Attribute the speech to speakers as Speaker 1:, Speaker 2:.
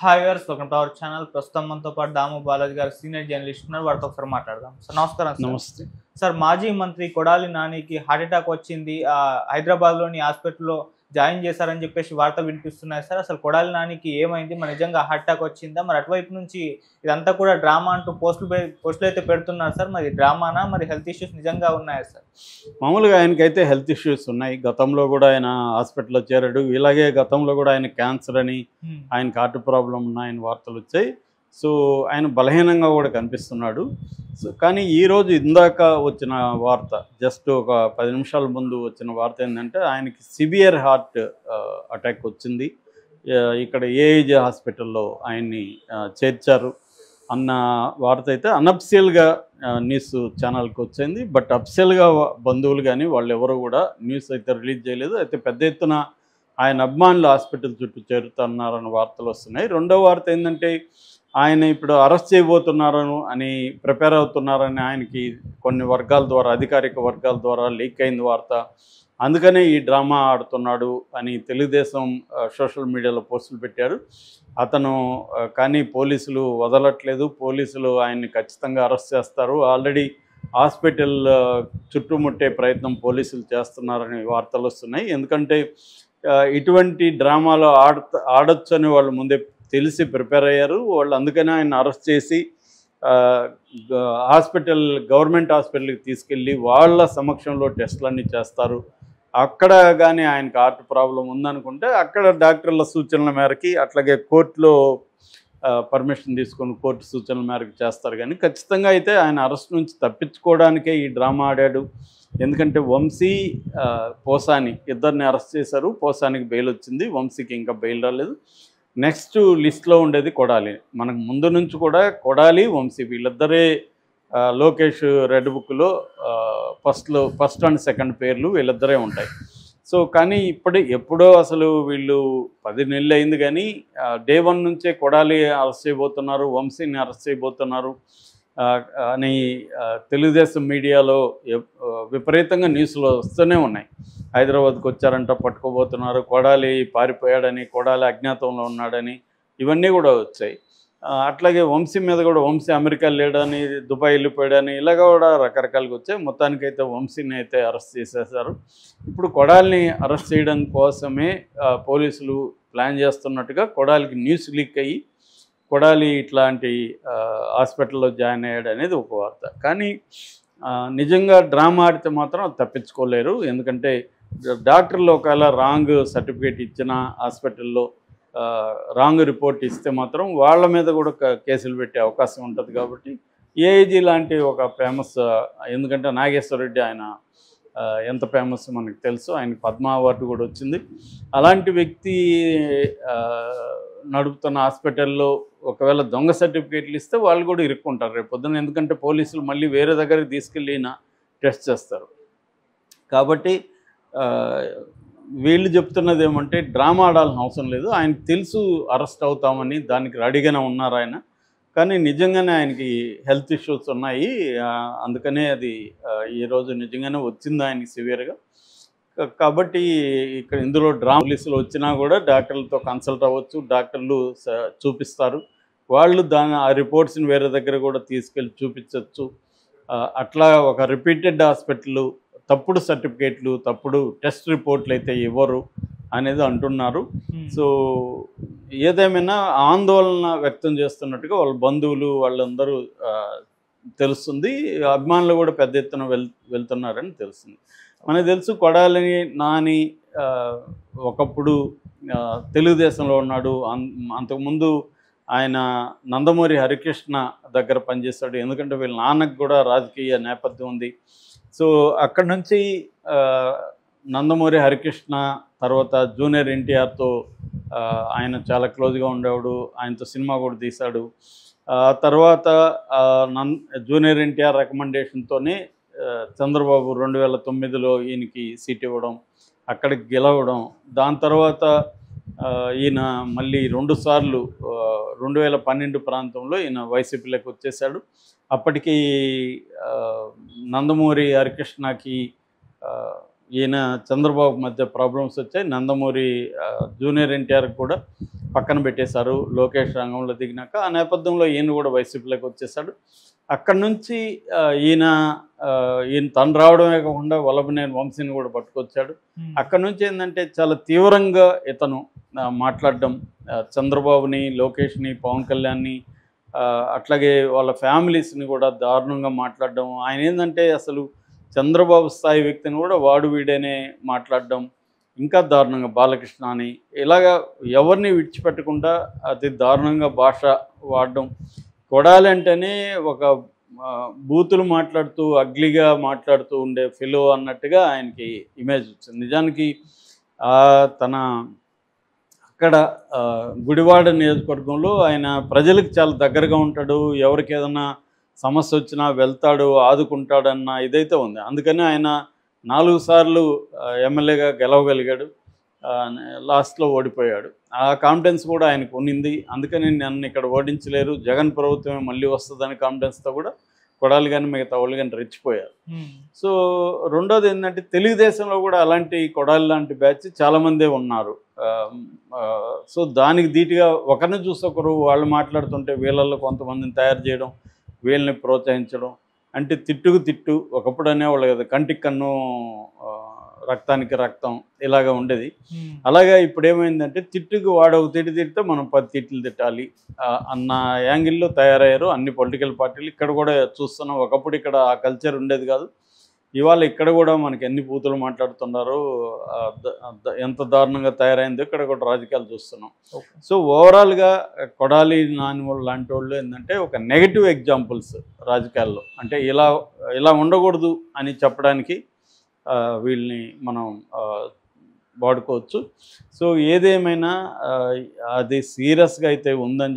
Speaker 1: Hi viewers, welcome to our channel. ప్రస్తుతం మనతో పాటు దాము బాలాజీ గారు సీనియర్ జర్నలిస్ట్ ఉన్నారు. వారితో ఒకసారి మాట్లాడదాం. సార్ నమస్కారం.
Speaker 2: నమస్తే
Speaker 1: సార్, మాజీ మంత్రి కొడాలి నానికి హార్ట్ అటాక్ వచ్చింది. హైదరాబాద్లోని హాస్పిటల్లో జాయిన్ చేశారని చెప్పేసి వార్తలు వినిపిస్తున్నాయి సార్. అసలు కొడాలి నానికి ఏమైంది? మరి నిజంగా హార్ట్ అటాక్ వచ్చిందా? మరి అటువైపు నుంచి ఇదంతా కూడా డ్రామా అంటూ పోస్టులు అయితే పెడుతున్నారు సార్. మరి డ్రామానా, మరి హెల్త్ ఇష్యూస్ నిజంగా ఉన్నాయా సార్?
Speaker 2: మామూలుగా ఆయనకైతే హెల్త్ ఇష్యూస్ ఉన్నాయి. గతంలో కూడా ఆయన హాస్పిటల్లో చేరాడు. ఇలాగే గతంలో కూడా ఆయన క్యాన్సర్ అని, ఆయనకి హార్ట్ ప్రాబ్లం ఉన్నాయని వార్తలు వచ్చాయి. సో ఆయన బలహీనంగా కూడా కనిపిస్తున్నాడు. సో కానీ ఈరోజు ఇందాక వచ్చిన వార్త, జస్ట్ ఒక 10 నిమిషాల ముందు వచ్చిన వార్త ఏంటంటే ఆయనకి సివియర్ హార్ట్ అటాక్ వచ్చింది. ఇక్కడ ఏఐజీ హాస్పిటల్లో ఆయన్ని చేర్చారు అన్న వార్త అయితే అనఫిషియల్గా న్యూస్ ఛానల్కి వచ్చింది. బట్ అఫిషియల్గా బంధువులు కానీ వాళ్ళు ఎవరు కూడా న్యూస్ అయితే రిలీజ్ చేయలేదు. అయితే పెద్ద ఎత్తున ఆయన అభిమానులు హాస్పిటల్ చుట్టూ చేరుతున్నారన్న వార్తలు వస్తున్నాయి. రెండో వార్త ఏంటంటే ఆయన ఇప్పుడు అరెస్ట్ చేయబోతున్నారని అని ప్రిపేర్ అవుతున్నారని ఆయనకి కొన్ని వర్గాల ద్వారా, అధికారిక వర్గాల ద్వారా లీక్ అయింది వార్త. అందుకనే ఈ డ్రామా ఆడుతున్నాడు అని తెలుగుదేశం సోషల్ మీడియాలో పోస్టులు పెట్టారు అతను. కానీ పోలీసులు వదలట్లేదు. పోలీసులు ఆయన్ని ఖచ్చితంగా అరెస్ట్ చేస్తారు. ఆల్రెడీ హాస్పిటల్ చుట్టుముట్టే ప్రయత్నం పోలీసులు చేస్తున్నారని వార్తలు వస్తున్నాయి. ఎందుకంటే ఇటువంటి డ్రామాలో ఆడొచ్చు అని వాళ్ళు ముందే తెలిసి ప్రిపేర్ అయ్యారు వాళ్ళు. అందుకనే ఆయన అరెస్ట్ చేసి గవర్నమెంట్ హాస్పిటల్కి తీసుకెళ్ళి వాళ్ళ సమక్షంలో టెస్టులన్నీ చేస్తారు. అక్కడ కానీ ఆయనకు హార్ట్ ప్రాబ్లం ఉందనుకుంటే అక్కడ డాక్టర్ల సూచనల మేరకి, అట్లాగే కోర్టులో పర్మిషన్ తీసుకొని కోర్టు సూచనల మేరకు చేస్తారు. కానీ ఖచ్చితంగా అయితే ఆయన అరెస్ట్ నుంచి తప్పించుకోవడానికే ఈ డ్రామా ఆడాడు. ఎందుకంటే వంశీ, పోసాని ఇద్దరిని అరెస్ట్ చేశారు. పోసానికి బెయిల్ వచ్చింది, వంశీకి ఇంకా బెయిల్ రాలేదు. నెక్స్ట్ లిస్ట్లో ఉండేది కొడాలి. మనకు ముందు నుంచి కూడా కొడాలి, వంశీ వీళ్ళిద్దరే లోకేష్ రెడ్ బుక్లో ఫస్ట్ అండ్ సెకండ్ పేర్లు వీళ్ళిద్దరే ఉంటాయి. సో కానీ ఎప్పుడో అసలు వీళ్ళు 10 నెలలు అయింది కానీ డే 1 నుంచే కొడాలి అరెస్ట్ చేయబోతున్నారు, వంశీని అరెస్ట్ చేయబోతున్నారు అని తెలుగుదేశం మీడియాలో విపరీతంగా న్యూస్లో వస్తూనే ఉన్నాయి. హైదరాబాద్కి వచ్చారంట, పట్టుకోబోతున్నారు, కొడాలి పారిపోయాడని, కొడాలి అజ్ఞాతంలో ఉన్నాడని, ఇవన్నీ కూడా వచ్చాయి. అట్లాగే వంశీ మీద కూడా, వంశీ అమెరికా లేడని, దుబాయ్ వెళ్ళిపోయాడని, ఇలాగ కూడా రకరకాలుగా వచ్చాయి. మొత్తానికైతే వంశీని అయితే అరెస్ట్ చేసేసారు. ఇప్పుడు కొడాలిని అరెస్ట్ చేయడం కోసమే పోలీసులు ప్లాన్ చేస్తున్నట్టుగా కొడాలికి న్యూస్ లీక్ అయ్యి కొడాలి ఇట్లాంటి హాస్పిటల్లో జాయిన్ అయ్యాడు అనేది ఒక వార్త. కానీ నిజంగా డ్రామా ఆడితే మాత్రం తప్పించుకోలేరు. ఎందుకంటే డాక్టర్లు ఒకవేళ రాంగ్ సర్టిఫికేట్ ఇచ్చిన, హాస్పిటల్లో రాంగ్ రిపోర్ట్ ఇస్తే మాత్రం వాళ్ళ మీద కూడా కేసులు పెట్టే అవకాశం ఉంటుంది. కాబట్టి ఏఐజీ లాంటి ఒక ఫేమస్, ఎందుకంటే నాగేశ్వర రెడ్డి ఆయన ఎంత ఫేమస్ మనకు తెలుసు, ఆయనకి పద్మ అవార్డు కూడా వచ్చింది. అలాంటి వ్యక్తి నడుపుతున్న హాస్పిటల్లో ఒకవేళ దొంగ సర్టిఫికేట్లు ఇస్తే వాళ్ళు కూడా ఇరుక్కుంటారు రేపు పొద్దున్న. ఎందుకంటే పోలీసులు మళ్ళీ వేరే దగ్గరికి తీసుకెళ్ళి టెస్ట్ చేస్తారు. కాబట్టి వీళ్ళు చెప్తున్నది ఏమంటే డ్రామా ఆడాల్సిన అవసరం లేదు, ఆయనకు తెలుసు అరెస్ట్ అవుతామని, దానికి రెడీగానే ఉన్నారు ఆయన. కానీ నిజంగానే ఆయనకి హెల్త్ ఇష్యూస్ ఉన్నాయి. అందుకనే అది ఈరోజు నిజంగానే వచ్చింది ఆయనకి సివియర్గా. కాబట్టి ఇక్కడ ఇందులో పోలీసులు వచ్చినా కూడా డాక్టర్లతో కన్సల్ట్ అవ్వచ్చు, డాక్టర్లు చూపిస్తారు. వాళ్ళు ఆ రిపోర్ట్స్ని వేరే దగ్గర కూడా తీసుకెళ్ళి చూపించవచ్చు. అట్లా ఒక రిపీటెడ్ హాస్పిటల్ తప్పుడు సర్టిఫికేట్లు, తప్పుడు టెస్ట్ రిపోర్ట్లు అయితే ఇవ్వరు అనేది అంటున్నారు. సో ఏదేమైనా ఆందోళన వ్యక్తం చేస్తున్నట్టుగా వాళ్ళ బంధువులు వాళ్ళందరూ తెలుస్తుంది. అభిమానులు కూడా పెద్ద ఎత్తున వెళ్తున్నారని తెలుస్తుంది. మనకు తెలుసు కొడాలి నాని ఒకప్పుడు తెలుగుదేశంలో ఉన్నాడు. అంతకుముందు ఆయన నందమూరి హరికృష్ణ దగ్గర పనిచేస్తాడు. ఎందుకంటే వీళ్ళ నాన్నకు కూడా రాజకీయ నేపథ్యం ఉంది. సో అక్కడ నుంచి నందమూరి హరికృష్ణ తర్వాత జూనియర్ ఎన్టీఆర్తో ఆయన చాలా క్లోజ్గా ఉండేవాడు. ఆయనతో సినిమా కూడా తీశాడు. తర్వాత జూనియర్ ఎన్టీఆర్ రికమెండేషన్తోనే చంద్రబాబు 2009లో ఈయనకి సీట్ ఇవ్వడం, అక్కడికి గెలవడం. దాని తర్వాత ఈయన మళ్ళీ 2 సార్లు 2012 ప్రాంతంలో ఈయన వైసీపీలోకి వచ్చేసాడు. అప్పటికి నందమూరి హరికృష్ణకి ఈయన చంద్రబాబు మధ్య ప్రాబ్లమ్స్ వచ్చాయి. నందమూరి జూనియర్ ఎన్టీఆర్ కూడా పక్కన పెట్టేశారు లోకేష్ రంగంలో దిగినాక. ఆ నేపథ్యంలో ఈయన కూడా వైసీపీలోకి వచ్చేసాడు. అక్కడి నుంచి ఈయన తను రావడమే కాకుండా వల్లభనేని వంశీని కూడా పట్టుకొచ్చాడు. అక్కడి నుంచి ఏంటంటే చాలా తీవ్రంగా ఇతను మాట్లాడడం, చంద్రబాబుని, లోకేష్ని, పవన్ కళ్యాణ్ని, అట్లాగే వాళ్ళ ఫ్యామిలీస్ని కూడా దారుణంగా మాట్లాడడం. ఆయన ఏంటంటే అసలు చంద్రబాబు స్థాయి వ్యక్తిని కూడా వాడు వీడేనే మాట్లాడడం, ఇంకా దారుణంగా బాలకృష్ణ అని ఇలాగా ఎవరిని విడిచిపెట్టకుండా అతి దారుణంగా భాష వాడడం. కొడాలి అంటేనే ఒక బూతులు మాట్లాడుతూ అగ్లీగా మాట్లాడుతూ ఉండే ఫెలో అన్నట్టుగా ఆయనకి ఇమేజ్ వచ్చింది. నిజానికి తన అక్కడ గుడివాడ నియోజకవర్గంలో ఆయన ప్రజలకు చాలా దగ్గరగా ఉంటాడు. ఎవరికి ఏదైనా సమస్య వచ్చినా వెళ్తాడు, ఆదుకుంటాడన్న ఇదైతే ఉంది. అందుకని ఆయన 4 సార్లు ఎమ్మెల్యేగా గెలవగలిగాడు. లాస్ట్లో ఓడిపోయాడు. ఆ కాన్ఫిడెన్స్ కూడా ఆయనకు ఉన్నింది. అందుకని నన్ను ఇక్కడ ఓడించలేరు, జగన్ ప్రభుత్వమే మళ్ళీ వస్తుందని కాన్ఫిడెన్స్తో కూడా కొడాలి కానీ మిగతా వాళ్ళు కానీ రెచ్చిపోయారు. సో రెండోది ఏంటంటే తెలుగుదేశంలో కూడా అలాంటి కొడాలి లాంటి బ్యాచ్ చాలామందే ఉన్నారు. సో దానికి ధీటుగా ఒకరిని చూసి ఒకరు వాళ్ళు మాట్లాడుతుంటే వీళ్ళల్లో కొంతమందిని తయారు చేయడం, వీళ్ళని ప్రోత్సహించడం. అంటే తిట్టుకు తిట్టు, ఒకప్పుడు అనేవాళ్ళు కదా కంటికి కన్ను రక్తానికి రక్తం ఇలాగ ఉండేది. అలాగా ఇప్పుడు ఏమైందంటే తిట్టుకు వాడొక తిట్టు తిడితే మనం 10 తిట్లు తిట్టాలి అన్న యాంగిల్లో తయారయ్యారు అన్ని పొలిటికల్ పార్టీలు. ఇక్కడ కూడా చూస్తున్నాం. ఒకప్పుడు ఇక్కడ ఆ కల్చర్ ఉండేది కాదు. ఇవాళ ఇక్కడ కూడా మనకి ఎన్ని బూతులు మాట్లాడుతున్నారో, ఎంత దారుణంగా తయారైందో ఇక్కడ కూడా రాజకీయాలు చూస్తున్నాం. సో ఓవరాల్గా కొడాలి నాని వాళ్ళు లాంటి వాళ్ళు ఏంటంటే ఒక నెగటివ్ ఎగ్జాంపుల్స్ రాజకీయాల్లో. అంటే ఇలా ఉండకూడదు అని చెప్పడానికి వీళ్ళని మనం వాడుకోవచ్చు. సో ఏదేమైనా అది సీరియస్గా అయితే ఉందని